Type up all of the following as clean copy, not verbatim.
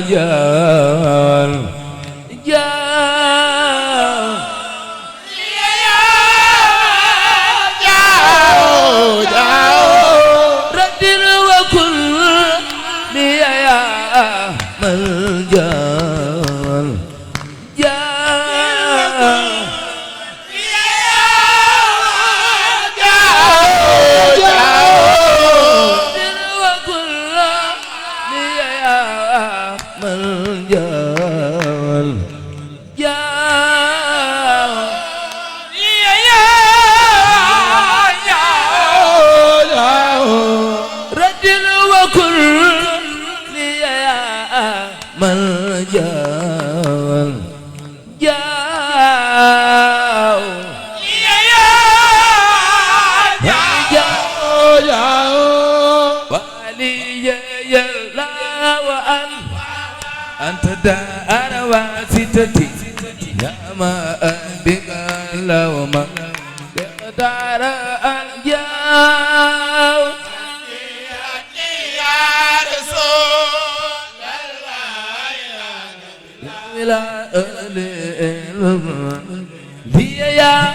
جان ردر وكل يا ملجان أنت دار واسطتي يا ما بك لو ما دار الجاو يا رسول الله لا هي يا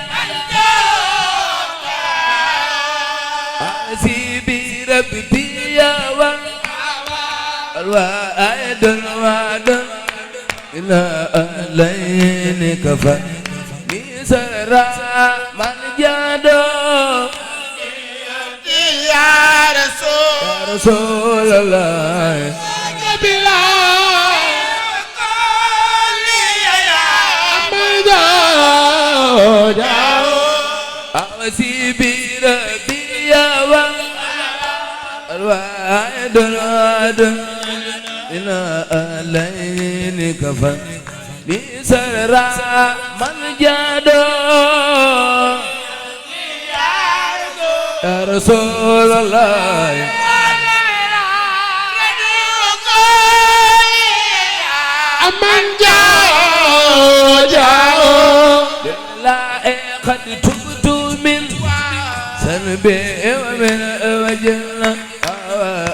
أسيبي ربي يا الوائد الوعد إلى الليل كفى سرى من جادو يا رسول الله أسيبي ربي يا الوائد الوعد إلى الليل كفى بسرى من جادو يا رسول الله من جاء لا قد تبت من سلبي ومن وجهنا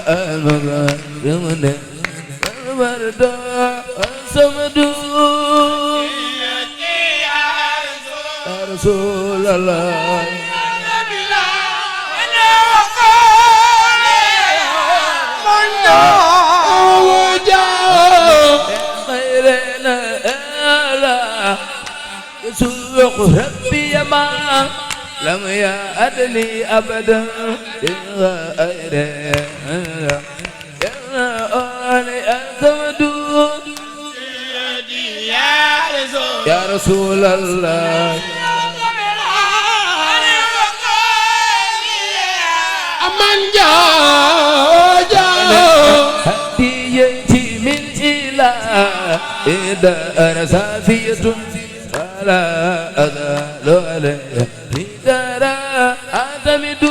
المغرب الورد الصمد يا رسول الله يسوق ربي ما لم يأدني أبدا غيره يا رسول الله من جاء هديتي من إله دار سافية ولا أزال عليه في دار أعتمد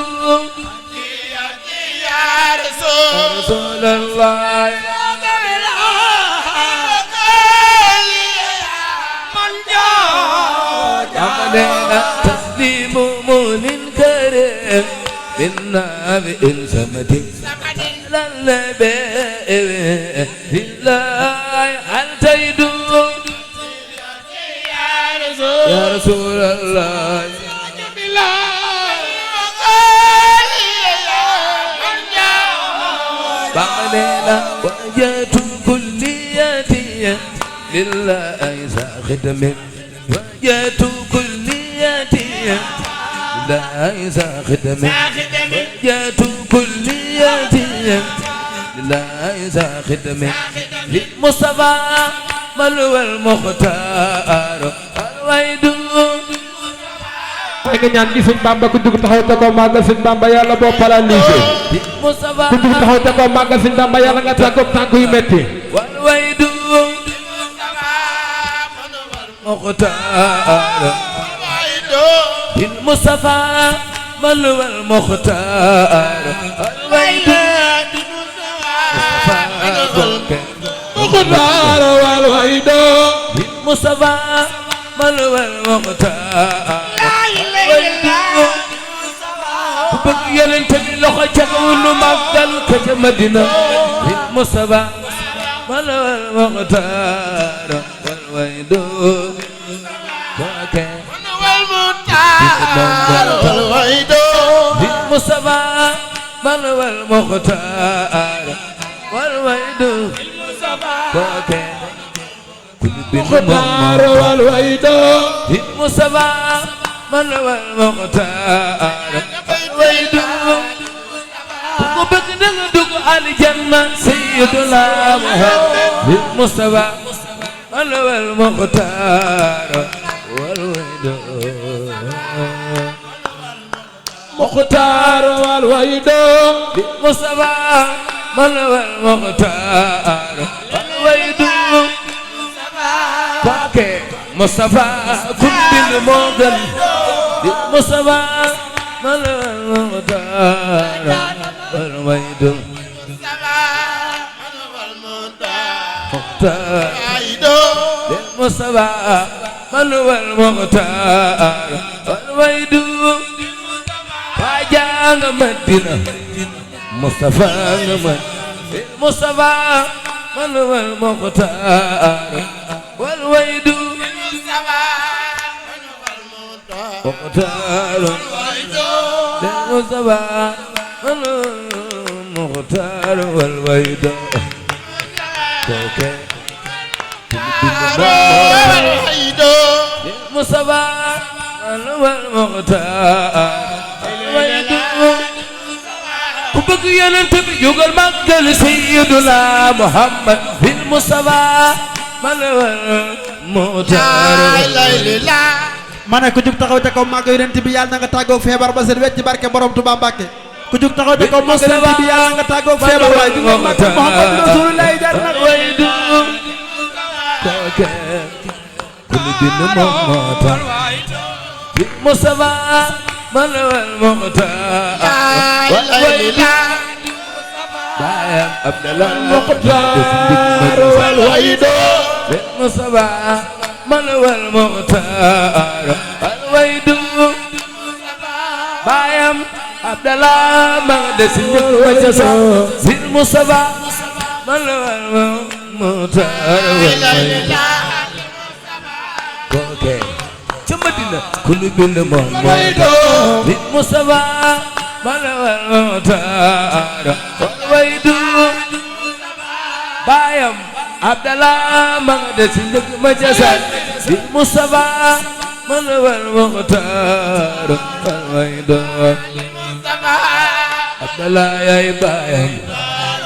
يا رسول الله علينا تسليم منكر بالنبي السمد للنبي بالله هل تيدون يا رسول الله علينا وجهت كليتي لله خدم وجهت كليتي لله خدم وجهت كليتي لله خدم للمصطفى ملوى المختار الويد nga ñaan gi Sëñ Bamba ku dugg taxaw te ko màggal Sëñ Bamba yàlla boo paralysé ku dugg taxaw te ko màggal Sëñ Bamba yàlla nga tàggoog tànk yu metti والويد مختار المصطفى ملوى المختار الويد مختار والويد المصطفى ملوى المختار bëgg Yonent bi loxo ca kaw nu màggal ko ca Madina المصطفى من هو المختار والويد كوكي والويد بالمصطفى من هو المختار والويد كوكي مختار والويد بالمصطفى من هو المختار والويد ku bëgg danga dugg aljanna sayyiduna Muhammad بالمصطفى من هو المختار والويد مختار والويد بالمصطفى من هو المختار والويد كوكي مصطفى كن بالموغل بالمصطفى من هو المختار والويد مختار بالمصطفى من هو المختار والويد Wajang Madinah Mustafa Ngaman Mustafa Manwal Mukhtar Wal Waidu Mukhtar Mustafa Manwal Mukhtar Wal Waidu Oke Mustafa Manwal Mukhtar ku bëgg Yonent bi jógal màggal Sayyiduna Muhammad bil Mustafa man ma ne ku jug taxaw ca kaw màggal Yonent bi yàlla na nga tàggoog feebar ba seen wecc ci barke borom Tuubaa Mbàkke ku jug taxaw ca kaw màggal Yonent bi yàlla na nga tàggoog feebar ba ju màggal Muhammad Rasulullah jar na waydu kooke ku lu bind moom moo tax bil Mustafa من هو المختار والويد بايم عبد الله المختار والويد بالمصطفى من هو المختار والويد بايم عبد الله مقدس المجسا بالمصطفى من هو المختار والويد كوكي Madina kulu bil Muhammad بالمصطفى من هو المختار والويد بايم عبد الله مقدس المجسا بالمصطفى من هو المختار والويد عبد الله يا بايم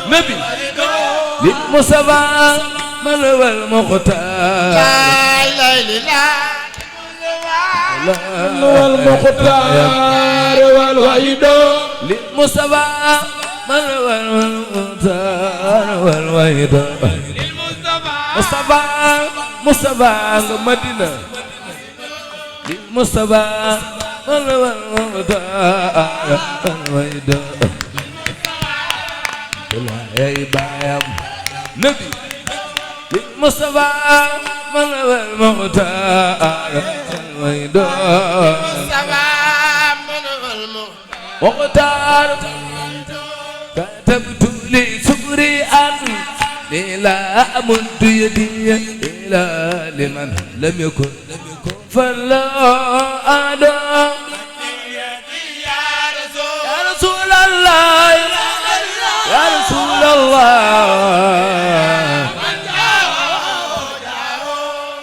نبي بالمصطفى من هو المختار والمختار والويد للمصطفى من هو المختار والويد مصطفى مدينة للمصطفى من هو المختار والويد يا إبراهيم نبي للمصطفى من هو المختار مختار كتبت لي سكري أن لا أمد يدي إلى لمن لم يكن فلا أدى يا رسول الله يا رسول الله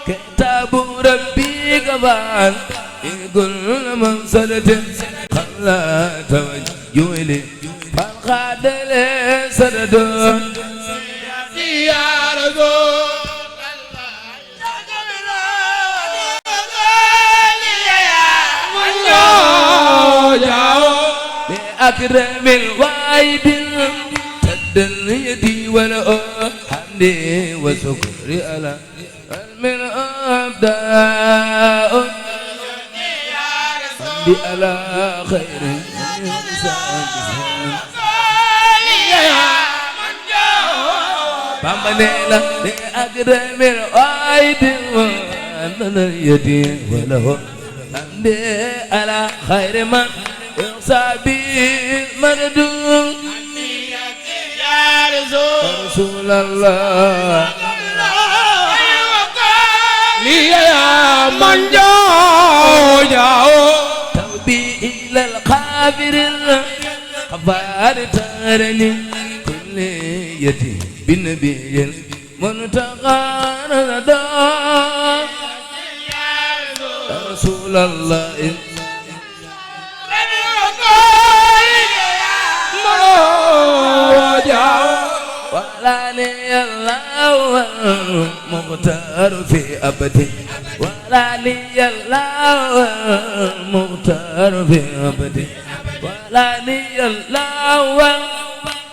كتاب ربي قبل يقول من سرت خلا توجه لي فالقاد لي سرد يا رسول بأكرم الوايد سد اليد ولا حمدي وشكري على من أبداء حمدي على خير بامنيلا بأكرم الوايد وأن اليد ولا حمدي على خير من يصابي مردود يا رسول الله لي يا من جاو توبي إلى القابر الغفار ترني كل يتي بالنبي المنتقى رضا يا رسول الله ولا لي الله المختار في أبدي ولا لي الله المختار في أبدي ولا لي الله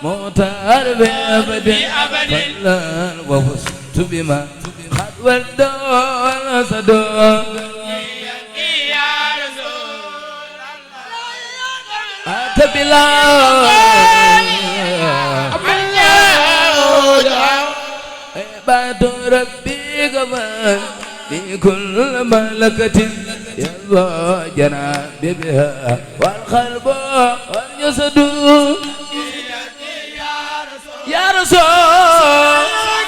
المختار في أبدي فلا وفزت بما قد ولد والأسد أتبلا عباد ربي قبل في كل ملكة يلا جناب بها والقلب والجسد يا رسول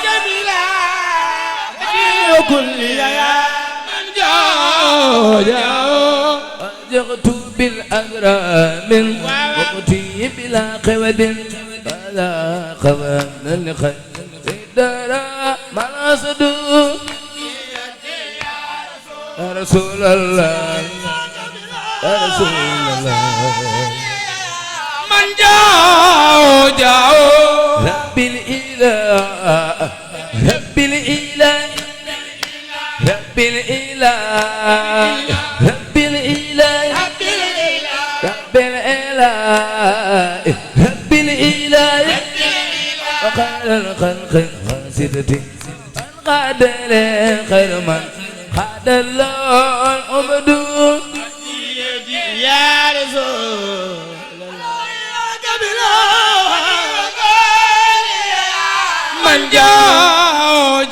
جميلا وكل يا من جاء بالأغرام وقتي بلا قود فلا قوان لخير دارا ما الأسد يا رسول الله يا رسول الله من جاو رب الإله رب الإله رب الإله رب الإله رب الإله رب الإله وخير الخلق خاسدتي قاد خير من قاد الله العبد يا رسول من جاو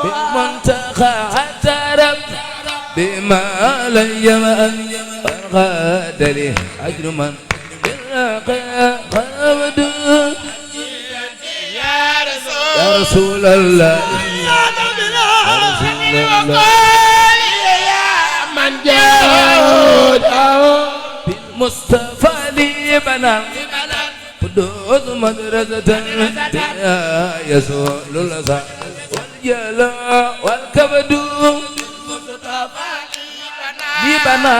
بالمنتقى اعترف بما لن يمأن قاد لي أجر من بالرقاء قبد يا رسول الله يا رسول الله من جاو بالمصطفى لي بنا قدوس مدرسة يا يسوع للأسى والجلاء والكبد لي بنا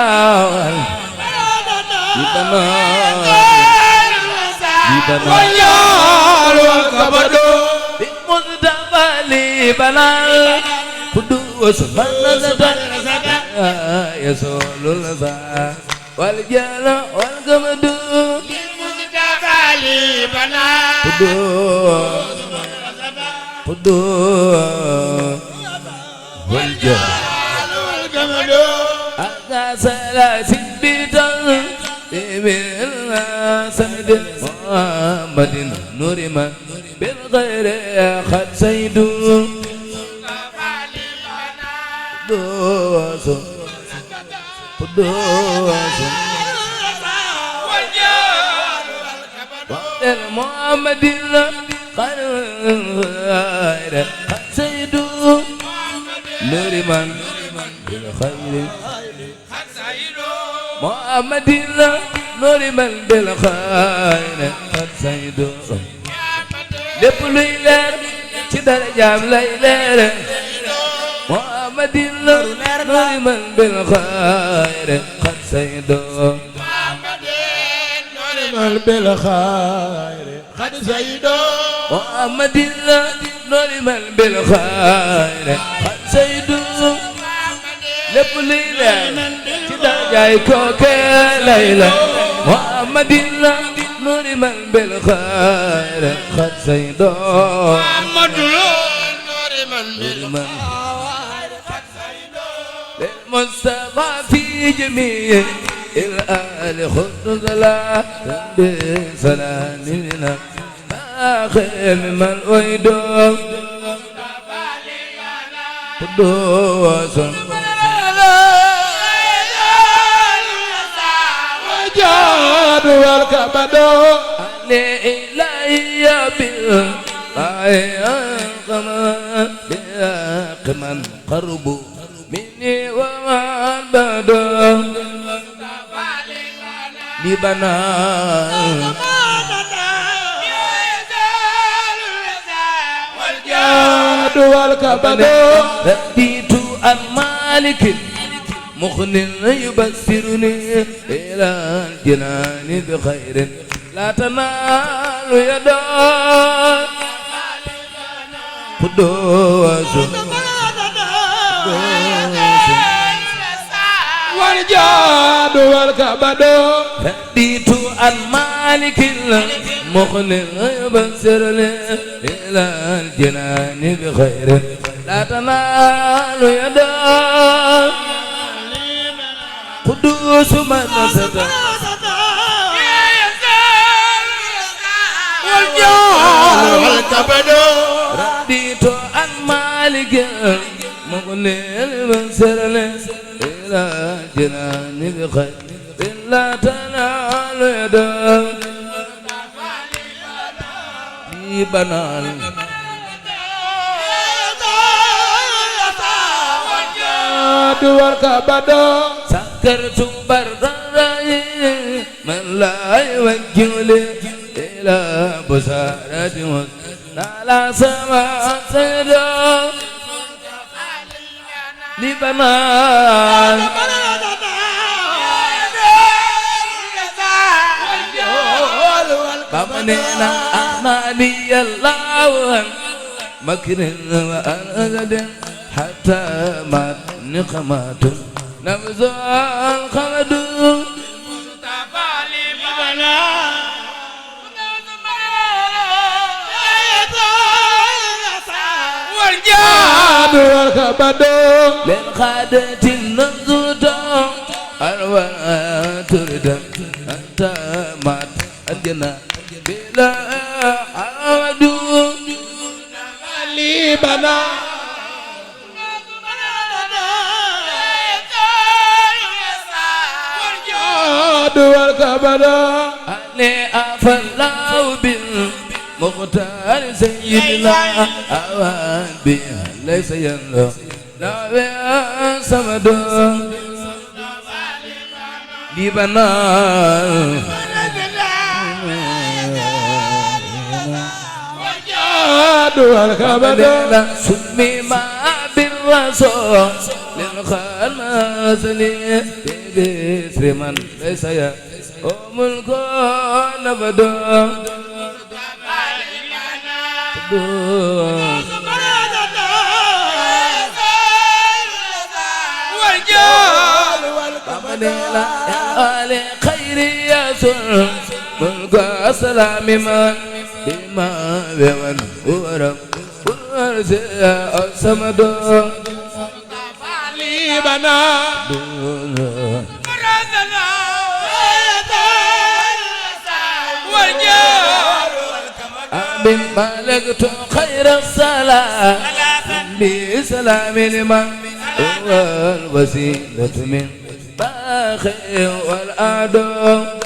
والكبد بالمصطفى لي بنا قدوس مدرسة يا يسوع للأسى والجلاء والكبد قدوس والجلال والجمال أتى سلاسل بيتل من سند محمد نور من بالغير خد سيد قدوس قدوس محمد خير سيد نور من بالخير محمد نور من بالخير سيد lépp luy leer ci darajaam lay leer محمد نور من بالخير سيد بالخير قد زيدوا محمد نور من بالخير قد زيدوا lépp luy leer ci darajaay kooke layla محمد نور من بالخير قد زيدوا محمد نور من بالخير قد زيدوا للمصطفى في جميع الآل خذ صلاة بسلام لنا آخر من ويدوم قدوس وجاد والكبد لإله إلي بالله من قرب مني ومن بدر لبنا والجاد والكبد رديت عن مالك مخن يبصرني إلى الجنان بخير لا تنال يدا قدوس والجاد والكبد رديت عن مالك مخن يبصرني إلى الجنان بخير لا تنال يدا قدوس من ستر والكبد رديت عن مالك مغني المنصر إلى جنان بخير إلا تنال يدا لي بنان والجاد والكبد سكرت بردري من لا يوجه لي إلى بسارة على سماء سيدا لبنان بمننا أحمالي الله مكر وأنزد حتى مات نقمات نبذ الخلد والجاد والكبد من خادة النزوت أروى ترد أنت مات الجنة بلا عود لبنا والجاد والكبد علي أفلاو بالمختار سيدنا أوان بها ليس ينلو لا بها سمد لبنان والجاد والكبد سمي ما بالرسول للخمس لي بسر من ليس يوم الكون أبدا والجاد والكبد على خير يسر ملك السلام من بما بمن ورب ورزق السمد لبنا والجاد من ملكت خير الصلاة بسلام لمن هو الوسيلة من باخي والأعداء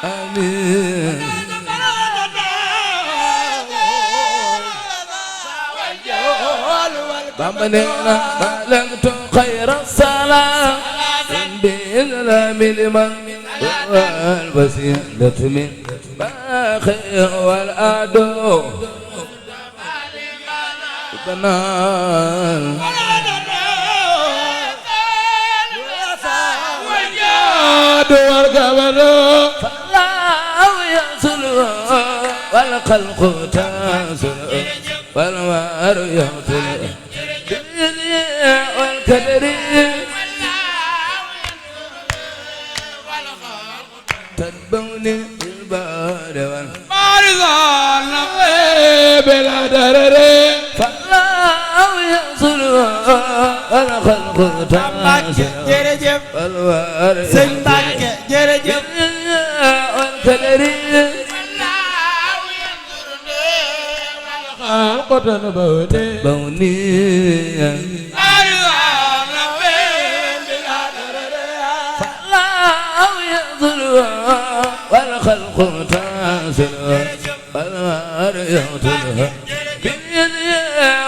آمين بمننا ملكت خير الصلاة بسلام لمن هو الوسيلة من باخي والأعداء بنان والجاد والكبد فالله يصل والخلق تنصر والمار يغفر والكدر تتبوني بالبار والبارزان بلا درر فالله يصل والخلق تنصر jërëjëf والمار sëñ Mbàkke jërëjëf والكدر خلقة بودي بوني فالله يظلم والخلق تعالى يقتلها باليد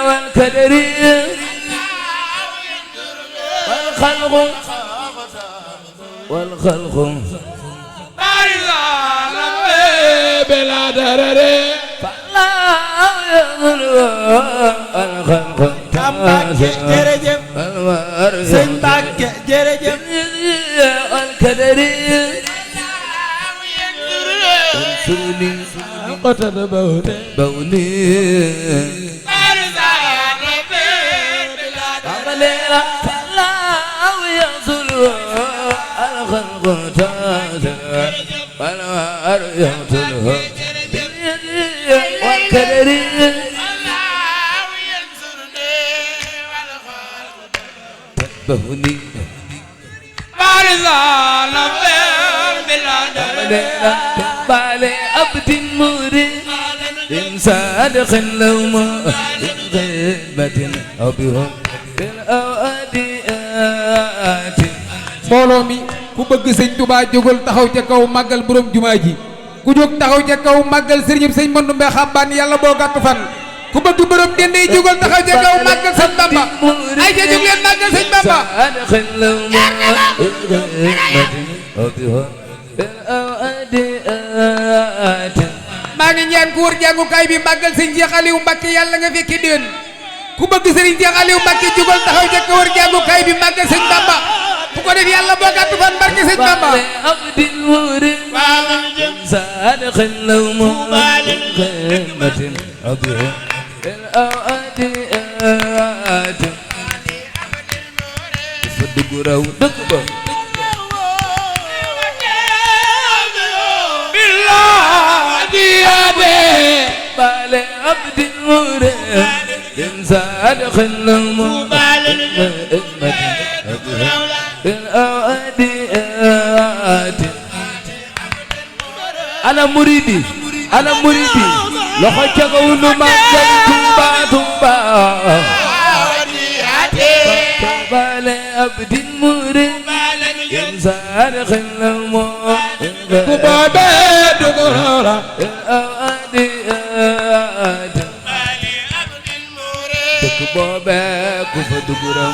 والكدر والخلق بلا درر فلا يقتلها الخلق Mbàkke jërëjëf sëñ Mbàkke jërëjëf والكدر قتل بوني عملينا فلا يصل الخلق تازا والوار يقتلها باليد والكدر بوني عملينا بالي عبد مريد صادق اللوم غيبة أو بهم بالأواديات mbooloo mi ku bëgg sëñ Touba jógal taxaw ca kaw màggal borom jumaa ji ku jóg taxaw ca kaw màggal sëriñ sëñ Mandumbe Xabbaan yàlla boo gàtt fan ku bëgg borom dende yi jógal taxaw ca kaw màggal sëñ Bamba ay ca jóg leen màggal sëñ Bamba صادق اللوم غيبة أو بهم بالأواديات maa ngi ñaan ku wër jàngukaay bi màggal sëñ Cheikh Aliou Mbacke yàlla nga fekki déen ku bëgg sëriñ Cheikh Aliou Mbacke jógal taxaw ca kaw wër jàngukaay bi màggal sëñ Bamba ku ko def yàlla boo gàtt fan barke sëñ Bamba عبد المورد صادق اللوم غيبة أو بهم بالأواديات فدق راو دق بالي عبد المورد صادق اللوم بالأواديات أنا مريدي loxo ca kaw nu màggal Tuuba Tuuba بالي عبد المورد صادق اللوم ku boobee dugurora الأواديات dëkk boobee ku fa dugg raw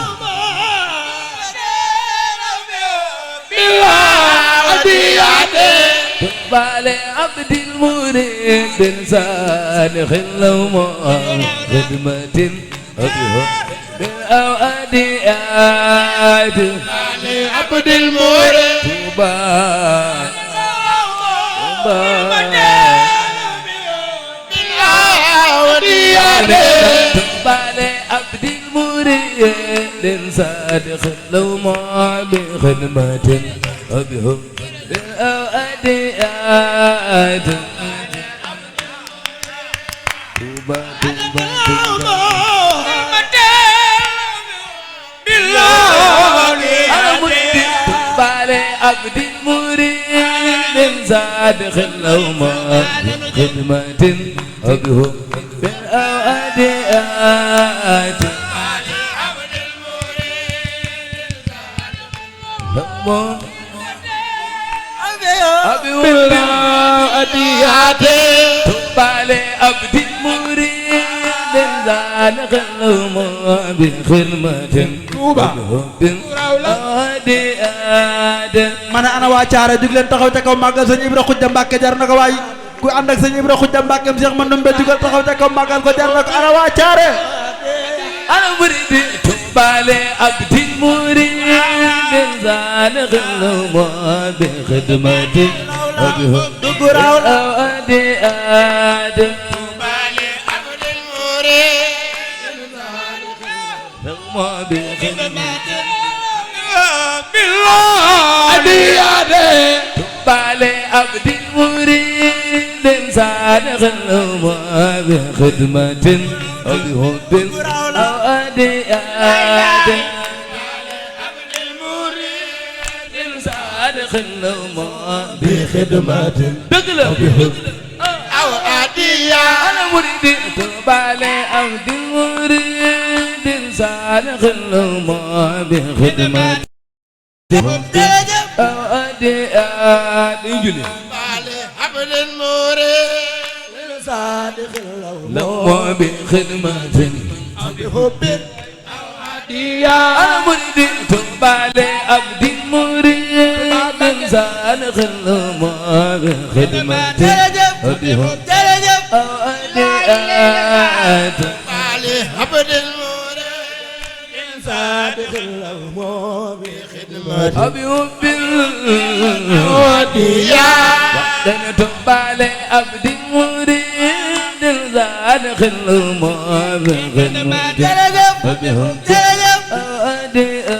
بالي عبد المريد صالح اللوم خدمة أبيها بالأواديات عبد المورد توبا بالي عبد المريد صادق اللوم بخدمة أبيها بالأواديات توبا أنا مريد بالي عبد المريد صادق اللوم خدمة أبيه بالأواديات بالأواديات بالي عبد المريد صادق اللوم بخدمة بالأواديات ma ne ana waa Caare jug leen taxaw ca kaw màggal sëñ Ibra Xujja Mbàkke jar na ko waay ku ànd ak sëñ Ibra Xujja Mbàkke Cheikh Mandumbe jugal taxaw ca kaw màggal ko jar na ko ana waa Caare أنا مريد بالي عبد المريد صادق اللوم بخدمة الأواديات بالي عبد المريد اللوم بخدمة بالأواديات بالي عبد المريد صادق اللوم بخدمة بحب الأواديات صادق اللوم بخدمة بحب الأواديات أنا مريد بالي عبد المريد صادق اللوم بخدمة الأواديات لو بخدمة أنا مريد تبالي عبد مريد إنسان خدمة بخدمة تبالي عبد صادق الأمور بخدمة أبي وبالوديا وحدنا تبالي عبد مريد صادق الأمور بخدمة أبي وبالوديا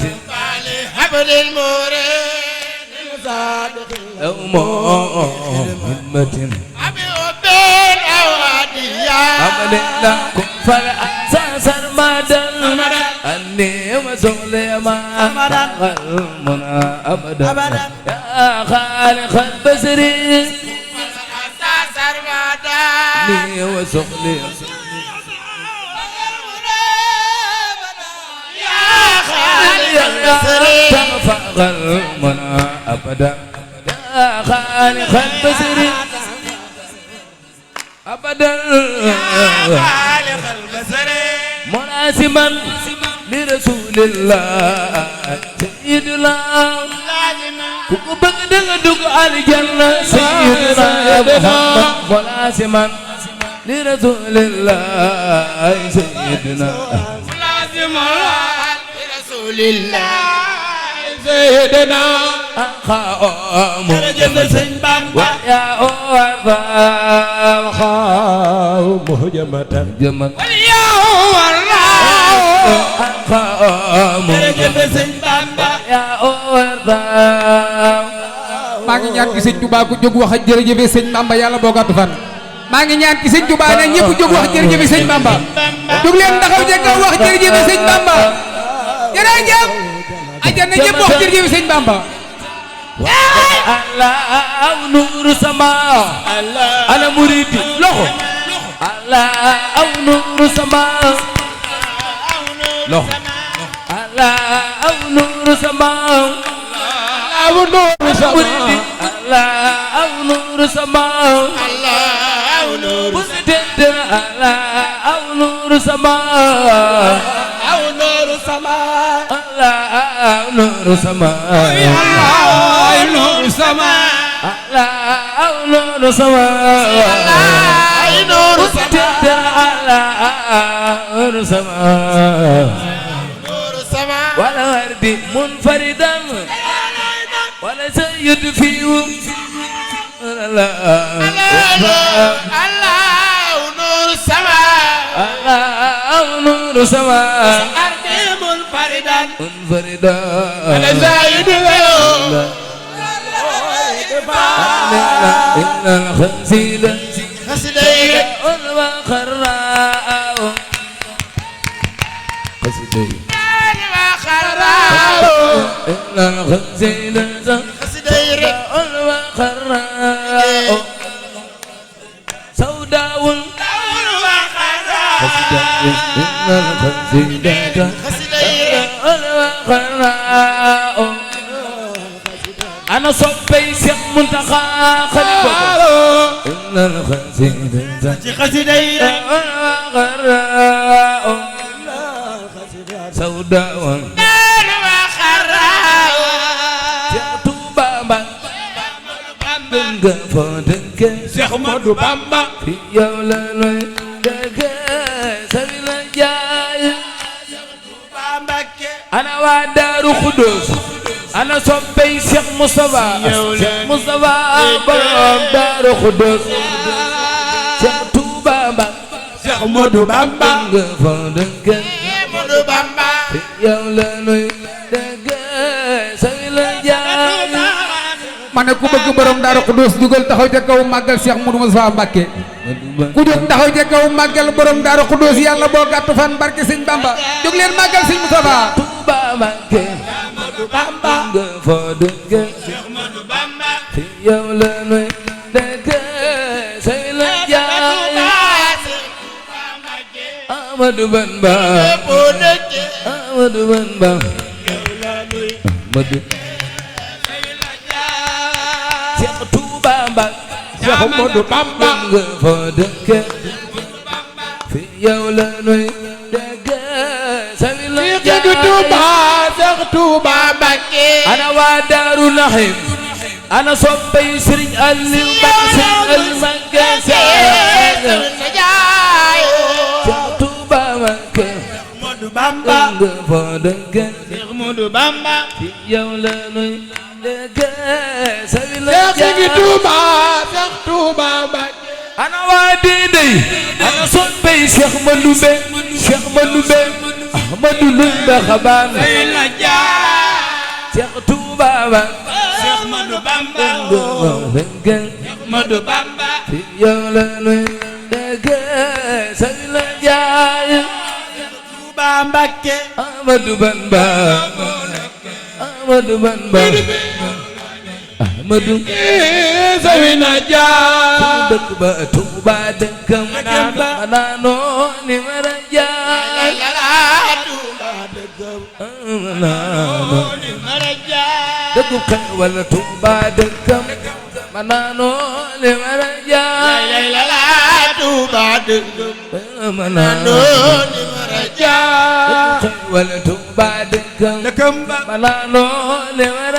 تبالي عبد المريد صادق الأمور بخدمة أبي وبالوديا أمنا لكم فالأساس المدن أني وسليما المنى أبدا يا خالق البصري فالأساس المدن أني وسليما يا خالق البصري المنى أبدا يا خالق البصري أبدا خالق البصر مناسبا لرسول الله سيدنا كوكو بغدغ دوغ الجنة سيدنا محمد مناسبا لرسول الله سيدنا مناسبا لرسول الله سيدنا خاوم جرجف سن بامبا يا أورفا خاوم جمتا جمت يا أورفا خاوم جرجف سن بامبا يا أورفا maa ngi ñaan ci Sëñ Tuubaa ku jóg wax jërëjëf Sëñ Bamba yàlla boo gàttu fan maa ngi ñaan ci Sëñ Tuubaa ne ñëpp jóg wax jërëjëf Sëñ Bamba jóg leen taxaw jekk wax jërëjëf Sëñ Bamba jërëjëf ajana ñëpp wax jërëjëf Sëñ Bamba Allah nuuru sama ana muridi loxo Allah nuuru sama loxo Allah nuuru sama nuuru sama Allah nuuru sama Allah nuuru Allah nuuru sama nuuru sama Allah nuuru sama Allah nuuru sama Allah nuuru sama Allah nuuru sama nuuru sama wala wardi munfaridan wala sayyid fiu Allah nuuru sama Allah nuuru sama منفردا أنا زايد إن الخزيلة خزيلة والخراء خزيلة إن الخزيلة خزيلة والخراء سوداء إن الخزيلة أنا صبي شيخ منتخى خليفة إن الخزينة خزينة غراء سوداء وخراء جاتو بامبا بنغ فودك شيخ مودو بامبا في يولا دك سبيل جاي أنا ودار خدوس أنا صبي شيخ مصطفى شيخ مصطفى برام دار خدوس شيخ توبا شيخ مودو بامبا فودك مودو بامبا يا ولانوي دك سويل جاي mané ku bëgg borom Daaru Xudoos dugal taxaw ca kaw màggal Cheikh Modou Moussa Mbacké ku jóg taxaw ca kaw màggal borom Daaru Xudoos yàlla boo gàtt fan barke Sëñ Bamba jóg leen màggal Sëñ Moustapha Touba Mbacké Modou Bamba nga fa dëgg Cheikh Modou Bamba fi yow la nuy dëgg say la jaay Amadou Bamba Amadou Bamba Amadou Cheikh Touba Mbacké Cheikh Ahmadou Bamba nga fa dëkk fi yow la nuy dëgg sawi la Cheikh Touba Cheikh Touba Mbacké ana waa Daaru Naxim ana soppay Sëriñ Aliou Mbacké Sëriñ Aliou Mbacké Cheikh Touba Mbacké Ahmadou Bamba nga fa dëkk Cheikh Ahmadou Bamba fi yow la nuy dëgg sawi la Cheikh Touba Cheikh Touba Mbacké ana waa Dendey ana soppay Cheikh Maloumbe Cheikh Maloumbe Ahmadou Lumbe Xabaan la jaar Cheikh Touba Mbacké Cheikh Ahmadou Bamba dëgg Ahmadou Bamba fi yow la nuy dëgg sawi la jaay Touba Mbacké Ahmadou Bamba Ahmadou Bamba Ahmadou Sawina Dia dëkk ba Touba dëkkam manaanoo ni mara jaay manaanoo dëkk xewal Touba dëkkam manaanoo ni mara jaay manaanoo ni mara jaay xewal Touba dëkkam manaanoo ni mara